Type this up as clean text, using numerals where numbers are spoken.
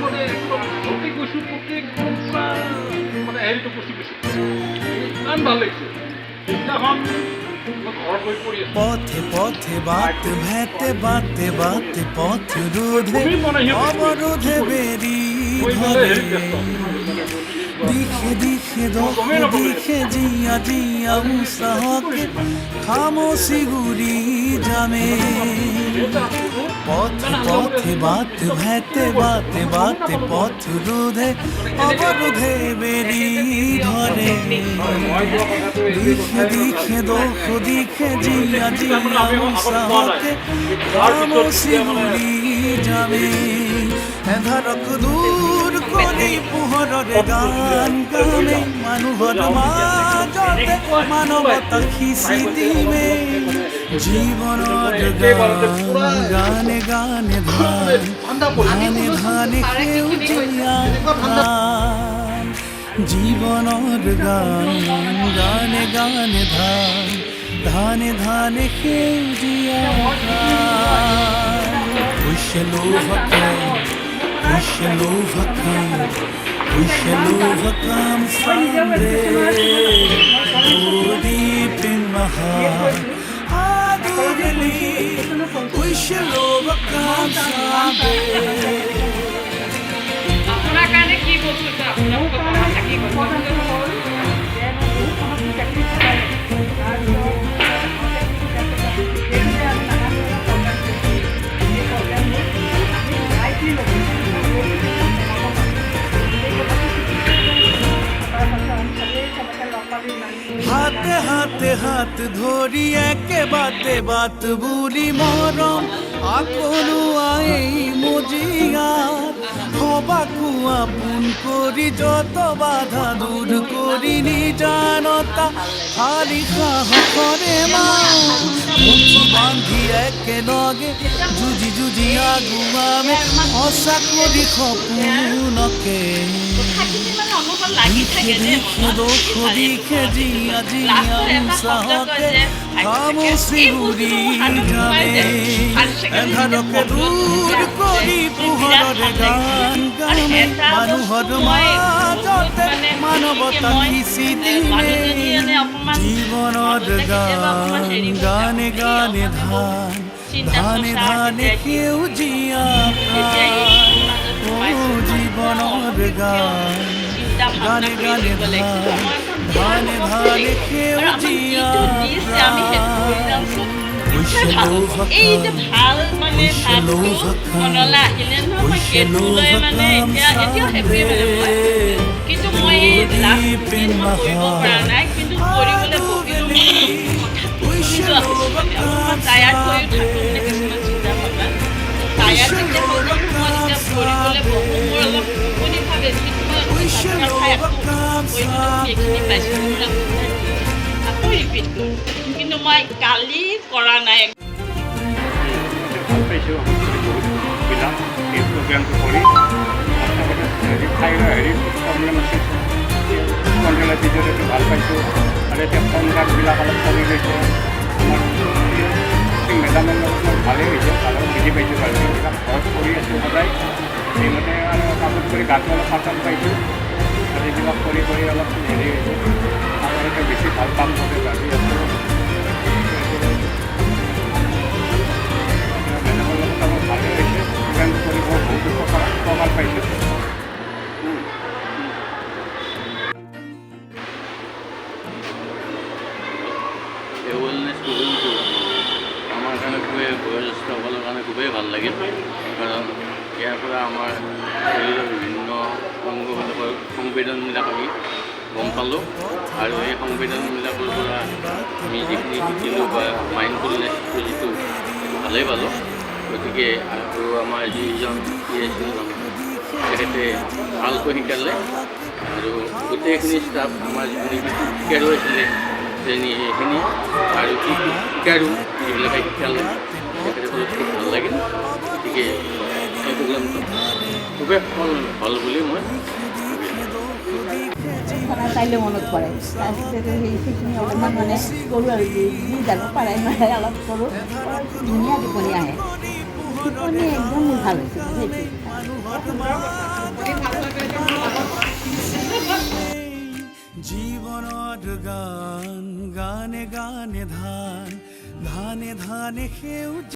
মানে একদম ভৰ্তি গৈছোঁ প্ৰত্যেক মানে হেৰিটো পচি গৈছোঁ ইমান ভাল লাগিছে সেইদিনাখন মই ঘৰত গৈ পৰি আছোঁ পথে পথে বাত ভেতে বাতে বাতে পথ ৰোধে অবৰোধে বেৰি মই মানে ধৰে হেৰিত ব্যস্ত দিখে দিখে দখ দিখে জিয়া জিয়া উৎসাহকে খামোশি গুড়ি জামে পথে পথে বাত ভেতে বাতে বাতে পথ রোধে অবরোধে বেরি ধরে দিখে দিখে দখ দিখে জিয়া জিয়া উৎসাহকে খামোশি গুড়ি জামে এধাৰক দূৰ কৰি পোহৰৰে গান গামে মানুহৰ মাজতে মানৱতা সিঁচি দিমে জীৱনৰ গান গানে গানে ধান ধানে ধানে সেউজীয়া ধান জীৱনৰ গান গানে গানে ধান ধানে ধানে সেউজীয়া ধান We shall overcome, we shall overcome someday. Oh, deep in my heart, I do believe we shall overcome someday. আপনার কানে কি বলছো আপনার কথা কি বলছো হাতে হাতে হাত ধরি একে বাতে বাত বুলি মৰম আকনো আই মজিয়াত হবাকো আপোন কৰি যত বাধা দূৰ কৰি নিজানতা হাৰি সাহসৰে মুঠি বান্ধি একেলগে যুঁজি যুঁজি আগুৱামে সঁচা কৰি সপোনকে দিখে দিখে দোষ দিখে জিয়া জিয়া উৎসাহকে খামোশি উৰি যামে এধাৰকে দূৰ কৰি পোহৰৰে গান গামে মানুহৰ মাজতে মানৱতা সিঁচি দিমে জীৱনৰ গান গানে গানে ধান ধানে ধানে সেউজীয়া প্ৰাণ জীৱনৰ গান গানে গানে ধানে ধানে সেউজীয়া এই যে ভাল মানে মনলৈ আহিলে নহয় মই সেইটো লৈ মানে এতিয়াও হেপী মানে কিন্তু মই এই লাষ্টদিন মই কৰিব পৰা নাই কিন্তু কৰিবলৈ বহিলোঁ কিন্তু অকণমান টায়াৰ্ড হৈ থাকোঁ মানে কিছুমান চিন্তা ভাৱনা টায়াৰ্ড যেতিয়া হৈ যাওঁ মই যেতিয়া কৰিবলৈ বহোঁ মোৰ অলপ টোপনি ভাৱ বেছি খাই আকৌ সেইখিনি পাইছোঁ আকৌ ৰিপিট কৰোঁ কিন্তু মই কালি কৰা নাই ভাল পাইছোঁ বহুতবিলাক এই প্ৰগ্ৰামটো কৰি ঠাইৰ প্ৰব্লেম আছে কণ্ট্ৰলৰ ভিডিঅ'টো ভাল পাইছোঁ আৰু এতিয়া ফোন কাৰ্ডবিলাক অলপ কমি গৈছে আমাৰ মেডামৰ লগত মোৰ ভালেই হৈছে আৰু বুজি পাইছোঁ বাৰু এইবিলাক ঘৰত কৰি আছোঁ সদায় সেইমতে আৰু কাপোৰ কৰি গাটো অলপ পাতল পাইছোঁ আৰু এইবিলাক কৰি কৰি অলপ হেৰি হৈছে আৰু এতিয়া বেছি ভাল কাম কৰি ভাবি আছোঁ মেডামৰ লগত আমাৰ ভালেই হৈছে প্ৰগ্ৰামটো কৰি মই বহুতো সকাল পাইছোঁ এই ৱেলনেছ প্ৰগ্ৰেমটো আমাৰ কাৰণে খুবেই বয়োজ্যেষ্ঠসকলৰ কাৰণে খুবেই ভাল লাগিল কাৰণ ইয়াৰ পৰা আমাৰ শৰীৰৰ বিভিন্ন অংগবিলাকৰ সংবেদনবিলাক আমি গম পালোঁ আৰু এই সংবেদনবিলাকৰ পৰা আমি যিখিনি শিকিলোঁ বা মাইণ্ডফুলনেছটো যিটো ভালেই পালোঁ গতিকে আৰু আমাৰ যিজন তেখেতে ভালকৈ শিকালে আৰু গোটেইখিনি ষ্টাফ আমাৰ যিখিনি শিকাই ৰৈছিলে শ্ৰেণী এইখিনি আৰু কি শিকাৰো যিবিলাকে শিকালে তেখেতসকলে খুব ভাল লাগিল গতিকে এই প্ৰগ্ৰামটো খুবেই ভাল বুলি মই চাইলে মনত পৰে তাৰপিছতে সেইখিনি অলপমান মানে কৰোঁ আৰু যি জানো পাৰে মানে অলপ কৰোঁ ধুনীয়া টোপনি আহে টোপনি একদম মোৰ ভাল হৈছে সেইটো জীৱনত গান গানে গানে ধান ধানে ধানে সেউজ